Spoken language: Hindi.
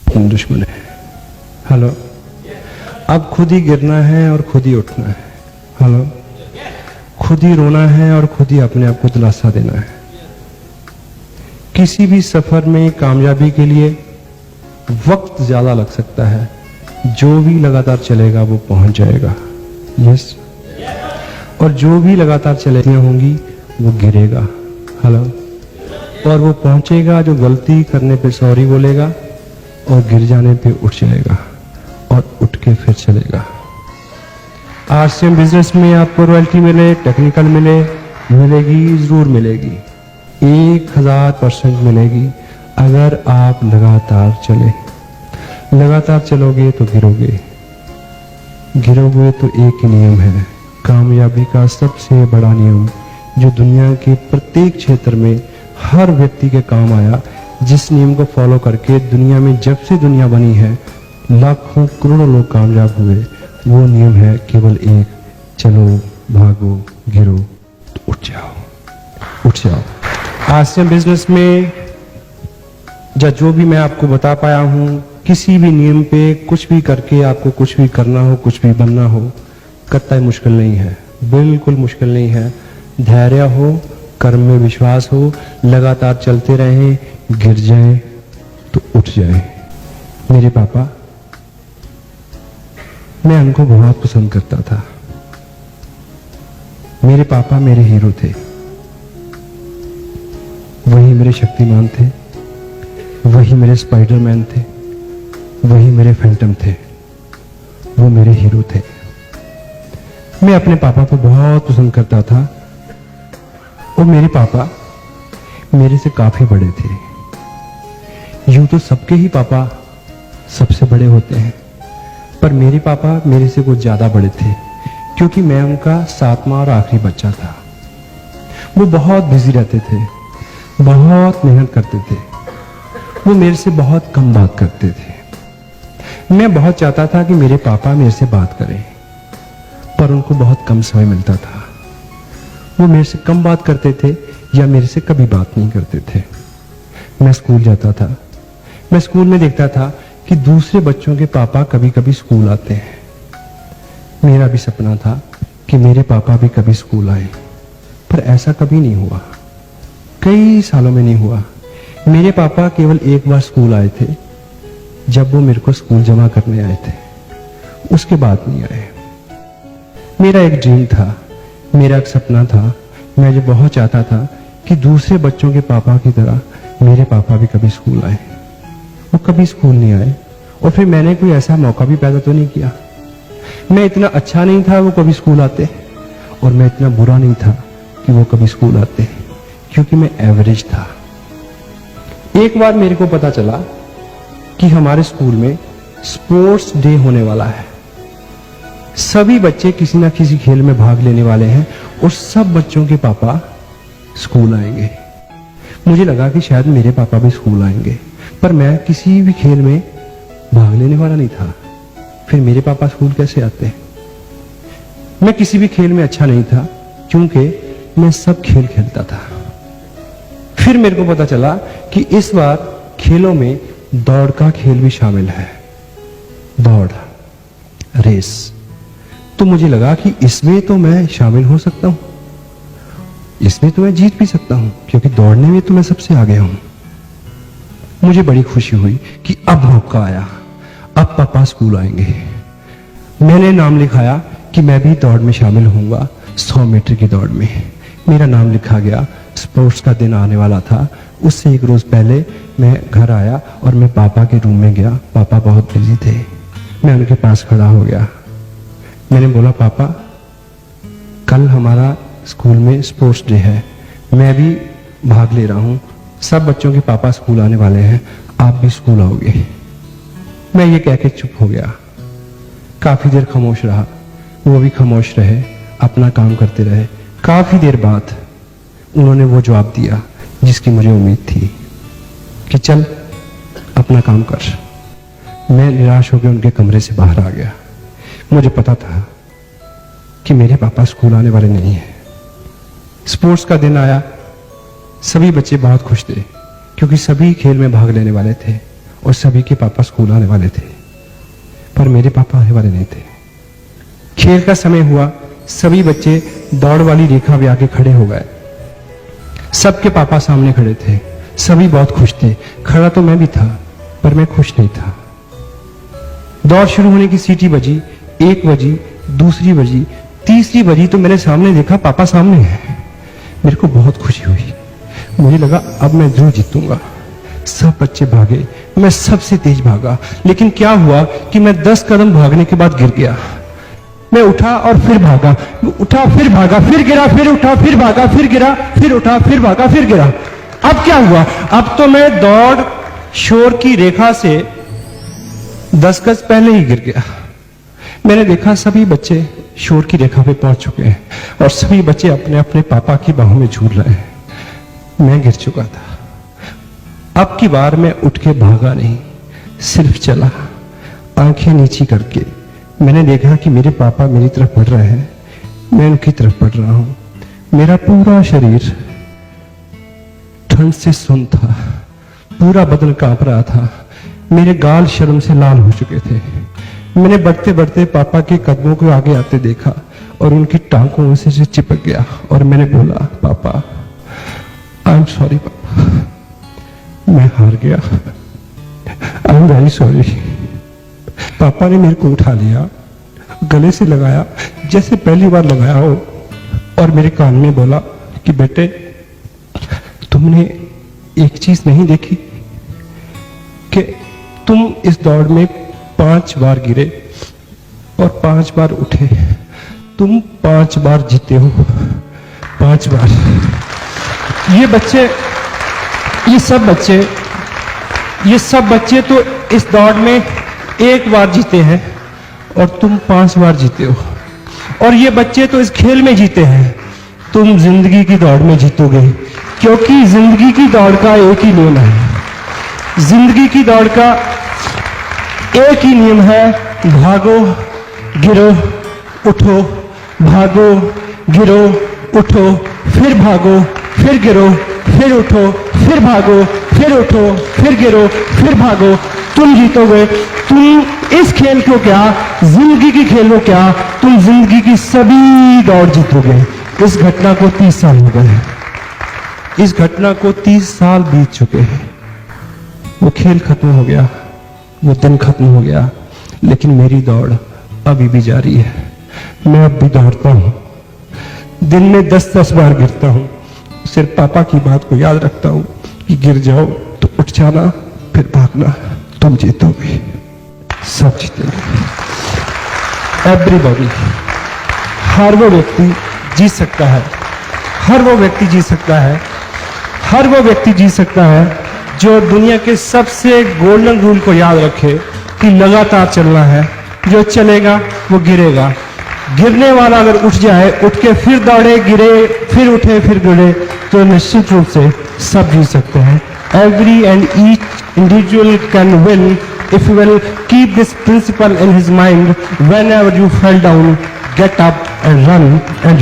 दुश्मन है। हेलो, अब खुद ही गिरना है और खुद ही उठना है। हेलो, खुद ही रोना है और खुद ही अपने आप को दिलासा देना है। किसी भी सफर में कामयाबी के लिए वक्त ज्यादा लग सकता है, जो भी लगातार चलेगा वो पहुंच जाएगा। यस, और जो भी लगातार चलेगी होंगी वो गिरेगा। हेलो, और वो पहुंचेगा जो गलती करने पे सॉरी बोलेगा और गिर जाने पे उठ जाएगा और उठ के फिर चलेगा। आरसीएम बिजनेस में आपको रॉयल्टी मिले, टेक्निकल मिले, मिलेगी, जरूर मिलेगी, 1000% मिलेगी अगर आप लगातार चले। लगातार चलोगे तो गिरोगे, गिरोगे तो एक ही नियम है, कामयाबी का सबसे बड़ा नियम जो दुनिया के प्रत्येक क्षेत्र में हर व्यक्ति के काम आया, जिस नियम को फॉलो करके दुनिया में जब से दुनिया बनी है लाखों करोड़ों लोग कामयाब हुए, वो नियम है केवल एक, चलो, भागो, गिरो तो उठ जाओ, उठ जाओ। आरसीएम बिजनेस में जो भी मैं आपको बता पाया हूं, किसी भी नियम पे कुछ भी करके आपको कुछ भी करना हो, कुछ भी बनना हो, कतई मुश्किल नहीं है, बिल्कुल मुश्किल नहीं है। धैर्य हो, कर्म में विश्वास हो, लगातार चलते रहें, गिर जाएं तो उठ जाएं। मेरे पापा, मैं उनको बहुत पसंद करता था। मेरे पापा मेरे हीरो थे, वही मेरे शक्तिमान थे, वही मेरे स्पाइडरमैन थे, वही मेरे फैंटम थे, वो मेरे हीरो थे। मैं अपने पापा को बहुत पसंद करता था और मेरे पापा मेरे से काफी बड़े थे। यूं तो सबके ही पापा सबसे बड़े होते हैं, पर मेरे पापा मेरे से कुछ ज्यादा बड़े थे क्योंकि मैं उनका 7वां और आखिरी बच्चा था। वो बहुत बिजी रहते थे, बहुत मेहनत करते थे, वो मेरे से बहुत कम बात करते थे। मैं बहुत चाहता था कि मेरे पापा मेरे से बात करें, पर उनको बहुत कम समय मिलता था। वो मेरे से कम बात करते थे या मेरे से कभी बात नहीं करते थे। मैं स्कूल जाता था, मैं स्कूल में देखता था कि दूसरे बच्चों के पापा कभी कभी स्कूल आते हैं। मेरा भी सपना था कि मेरे पापा भी कभी स्कूल आए, पर ऐसा कभी नहीं हुआ, कई सालों में नहीं हुआ। मेरे पापा केवल एक बार स्कूल आए थे, जब वो मेरे को स्कूल जमा करने आए थे, उसके बाद नहीं आए। मेरा एक ड्रीम था, मेरा एक सपना था, मैं जो बहुत चाहता था कि दूसरे बच्चों के पापा की तरह मेरे पापा भी कभी स्कूल आए। वो कभी स्कूल नहीं आए और फिर मैंने कोई ऐसा मौका भी पैदा तो नहीं किया। मैं इतना अच्छा नहीं था वो कभी स्कूल आते, और मैं इतना बुरा नहीं था कि वो कभी स्कूल आते, क्योंकि मैं एवरेज था। एक बार मेरे को पता चला कि हमारे स्कूल में स्पोर्ट्स डे होने वाला है, सभी बच्चे किसी ना किसी खेल में भाग लेने वाले हैं और सब बच्चों के पापा स्कूल आएंगे। मुझे लगा कि शायद मेरे पापा भी स्कूल आएंगे, पर मैं किसी भी खेल में भाग लेने वाला नहीं था। फिर मेरे पापा स्कूल कैसे आते? मैं किसी भी खेल में अच्छा नहीं था क्योंकि मैं सब खेल खेलता था। फिर मेरे को पता चला कि इस बार खेलों में दौड़ का खेल भी शामिल है, दौड़, रेस। तो मुझे लगा कि इसमें तो मैं शामिल हो सकता हूं, इसमें तो मैं जीत भी सकता हूं, क्योंकि दौड़ने में तो मैं सबसे आगे हूं। मुझे बड़ी खुशी हुई कि अब मौका आया, अब पापा स्कूल आएंगे। मैंने नाम लिखाया कि मैं भी दौड़ में शामिल होऊंगा, 100 मीटर की दौड़ में। मेरा नाम लिखा गया। स्पोर्ट्स का दिन आने वाला था, उससे एक रोज पहले मैं घर आया और मैं पापा के रूम में गया। पापा बहुत बिजी थे। मैं उनके पास खड़ा हो गया। मैंने बोला, पापा, कल हमारा स्कूल में स्पोर्ट्स डे है, मैं भी भाग ले रहा हूं, सब बच्चों के पापा स्कूल आने वाले हैं, आप भी स्कूल आओगे? मैं ये कह के चुप हो गया। काफी देर खामोश रहा, वो भी खामोश रहे, अपना काम करते रहे। काफी देर बाद उन्होंने वो जवाब दिया जिसकी मुझे उम्मीद थी कि चल अपना काम कर। मैं निराश होकर उनके कमरे से बाहर आ गया। मुझे पता था कि मेरे पापा स्कूल आने वाले नहीं हैं। स्पोर्ट्स का दिन आया, सभी बच्चे बहुत खुश थे क्योंकि सभी खेल में भाग लेने वाले थे और सभी के पापा स्कूल आने वाले थे, पर मेरे पापा आने वाले नहीं थे। खेल का समय हुआ, सभी बच्चे दौड़ वाली रेखा पे आके खड़े हो गए। सबके पापा सामने खड़े थे, सभी बहुत खुश थे। खड़ा तो मैं भी था, पर मैं खुश नहीं था। दौड़ शुरू होने की सीटी बजी, 1 बजी, दूसरी बजी, तीसरी बजी तो मैंने सामने देखा पापा सामने हैं। मेरे को बहुत खुशी हुई, मुझे लगा अब मैं जरूर जीतूंगा। सब बच्चे भागे, मैं सबसे तेज भागा, लेकिन क्या हुआ कि मैं 10 कदम भागने के बाद गिर गया। मैं उठा और फिर भागा, उठा फिर भागा, फिर गिरा, फिर उठा, फिर भागा, फिर गिरा, फिर उठा, फिर भागा, फिर गिरा। अब क्या हुआ? अब तो मैं दौड़ शोर की रेखा से 10 गज पहले ही गिर गया। मैंने देखा सभी बच्चे शोर की रेखा पे पहुंच चुके हैं और सभी बच्चे अपने अपने पापा की बाहों में झूल रहे हैं। मैं गिर चुका था। अब की बार मैं उठ के भागा नहीं, सिर्फ चला, आंखें नीची करके। मैंने देखा कि मेरे पापा मेरी तरफ बढ़ रहे हैं, मैं उनकी तरफ बढ़ रहा हूं। मेरा पूरा शरीर ठंड से सुन्न था, पूरा बदन कांप रहा था, मेरे गाल शर्म से लाल हो चुके थे। मैंने बढ़ते बढ़ते पापा के कदमों को आगे आते देखा और उनकी टांगों से चिपक गया और मैंने बोला, पापा आई एम सॉरी पापा, मैं हार गया, आई एम वेरी सॉरी। पापा ने मेरे को उठा लिया, गले से लगाया जैसे पहली बार लगाया हो और मेरे कान में बोला कि बेटे तुमने एक चीज नहीं देखी कि तुम इस दौड़ में 5 बार गिरे और 5 बार उठे, तुम 5 बार जीते हो, 5 बार। ये सब बच्चे तो इस दौड़ में 1 बार जीते हैं और तुम 5 बार जीते हो। और ये बच्चे तो इस खेल में जीते हैं, तुम जिंदगी की दौड़ में जीतोगे, क्योंकि जिंदगी की दौड़ का एक ही नियम है। जिंदगी की दौड़ का एक ही नियम है, भागो गिरो उठो, भागो गिरो उठो, फिर भागो, फिर गिरो, फिर उठो, फिर भागो, फिर उठो, फिर गिरो, फिर भागो। तुम जीतोगे। तुम इस खेल को क्या, जिंदगी की खेल को क्या, तुम जिंदगी की सभी दौड़ जीतोगे। इस घटना को 30 साल हो गए, इस घटना को 30 साल बीत चुके हैं। वो खेल खत्म हो गया, वो दिन खत्म हो गया, लेकिन मेरी दौड़ अभी भी जारी है। मैं अब भी दौड़ता हूं, दिन में 10-10 बार गिरता हूं, सिर्फ पापा की बात को याद रखता हूं कि गिर जाओ तो उठ जाना, फिर भागना, तुम जीतोगे, सब जीतेंगे। एवरीबॉडी, हर वो व्यक्ति जीत सकता है, हर वो व्यक्ति जीत सकता है, हर वो व्यक्ति जीत सकता है जो दुनिया के सबसे गोल्डन रूल को याद रखे कि लगातार चलना है। जो चलेगा वो गिरेगा। गिरने वाला अगर उठ जाए, उठ के फिर दौड़े, गिरे, फिर उठे, फिर गिरे, तो निश्चित रूप से सब जीत सकते हैं। Every and each individual can win if you will keep this principle in his mind. Whenever you fall down, get up and run and